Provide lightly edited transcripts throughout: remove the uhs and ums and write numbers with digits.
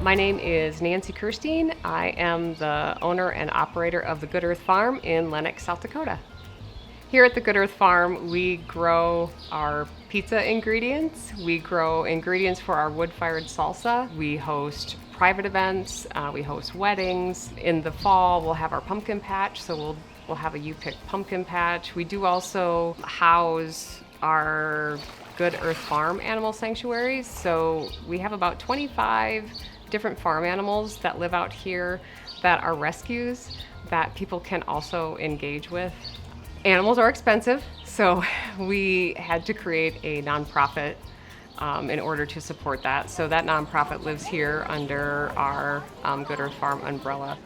My name is Nancy Kirstein. I am the owner and operator of the Good Earth Farm in Lennox, South Dakota. Here at the Good Earth Farm, we grow our pizza ingredients. We grow ingredients for our wood-fired salsa. We host private events. We host weddings. In the fall, we'll have our pumpkin patch, so we'll have a you-pick pumpkin patch. We do also house our Good Earth Farm animal sanctuaries. So we have about 25 different farm animals that live out here that are rescues that people can also engage with. Animals are expensive, so we had to create a nonprofit in order to support that. So that nonprofit lives here under our Good Earth Farm umbrella.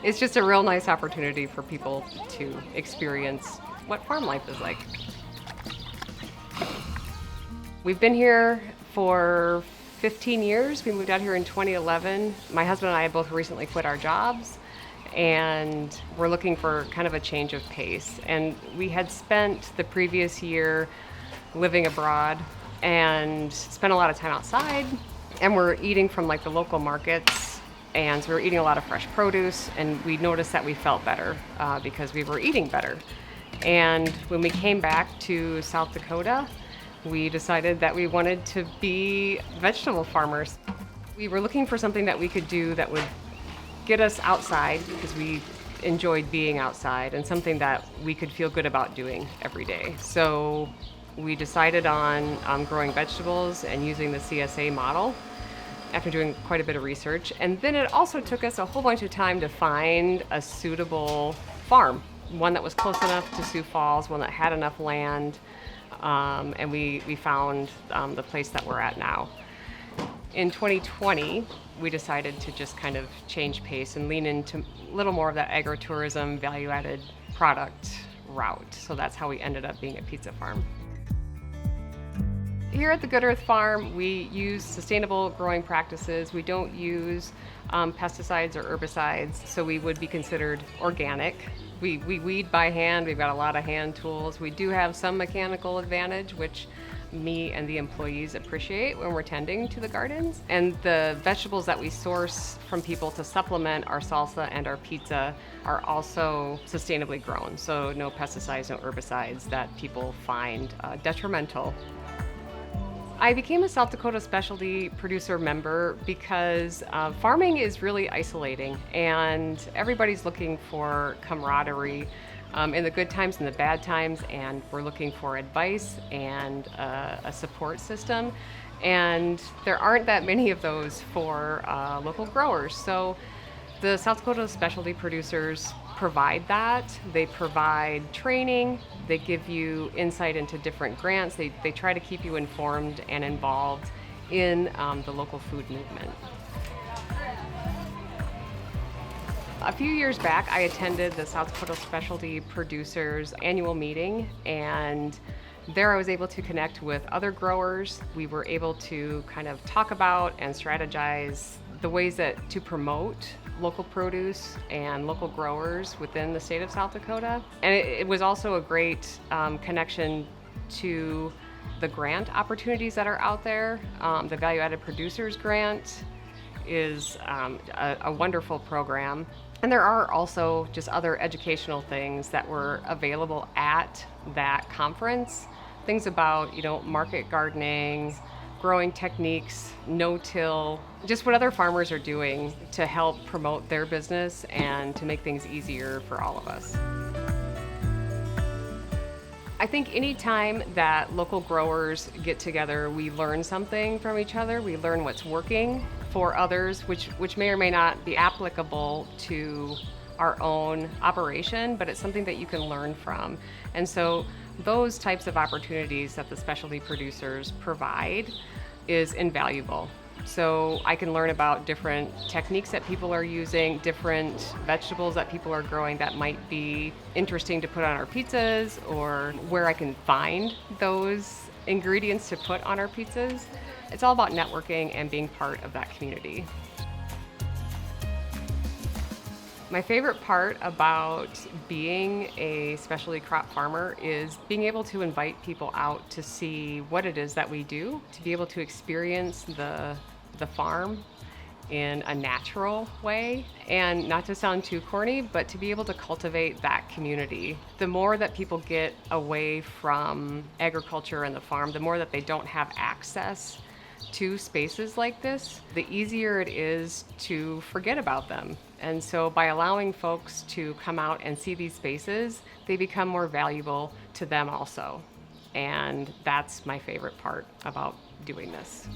It's just a real nice opportunity for people to experience what farm life is like. We've been here for 15 years. We moved out here in 2011. My husband and I have both recently quit our jobs, and we're looking for kind of a change of pace. And we had spent the previous year living abroad and spent a lot of time outside, and we're eating from like the local markets, and so we were eating a lot of fresh produce, and we noticed that we felt better because we were eating better. And when we came back to South Dakota, we decided that we wanted to be vegetable farmers. We were looking for something that we could do that would get us outside, because we enjoyed being outside, and something that we could feel good about doing every day. So we decided on growing vegetables and using the CSA model after doing quite a bit of research. And then it also took us a whole bunch of time to find a suitable farm, one that was close enough to Sioux Falls, one that had enough land. And we found the place that we're at now. In 2020, we decided to just kind of change pace and lean into a little more of that agritourism value-added product route. So that's how we ended up being a pizza farm. Here at the Good Earth Farm, we use sustainable growing practices. We don't use pesticides or herbicides, so we would be considered organic. We weed by hand. We've got a lot of hand tools. We do have some mechanical advantage, which me and the employees appreciate when we're tending to the gardens. And the vegetables that we source from people to supplement our salsa and our pizza are also sustainably grown. So no pesticides, no herbicides that people find detrimental. I became a South Dakota specialty producer member because farming is really isolating, and everybody's looking for camaraderie in the good times and the bad times, and we're looking for advice and a support system. And there aren't that many of those for local growers. So the South Dakota specialty producers provide that. They provide training. They give you insight into different grants. They try to keep you informed and involved in the local food movement. A few years back, I attended the South Dakota Specialty Producers annual meeting, and there I was able to connect with other growers. We were able to kind of talk about and strategize the ways to promote local produce and local growers within the state of South Dakota. And it was also a great connection to the grant opportunities that are out there. The Value Added Producers Grant is a wonderful program. And there are also just other educational things that were available at that conference. Things about, market gardening, growing techniques, no-till, just what other farmers are doing to help promote their business and to make things easier for all of us. I think anytime that local growers get together, we learn something from each other. We learn what's working for others, which may or may not be applicable to our own operation, but it's something that you can learn from. And so those types of opportunities that the specialty producers provide is invaluable. So I can learn about different techniques that people are using, different vegetables that people are growing that might be interesting to put on our pizzas, or where I can find those ingredients to put on our pizzas. It's all about networking and being part of that community. My favorite part about being a specialty crop farmer is being able to invite people out to see what it is that we do, to be able to experience the farm in a natural way. And not to sound too corny, but to be able to cultivate that community. The more that people get away from agriculture and the farm, the more that they don't have access to spaces like this, the easier it is to forget about them. And so by allowing folks to come out and see these spaces, they become more valuable to them also. And that's my favorite part about doing this.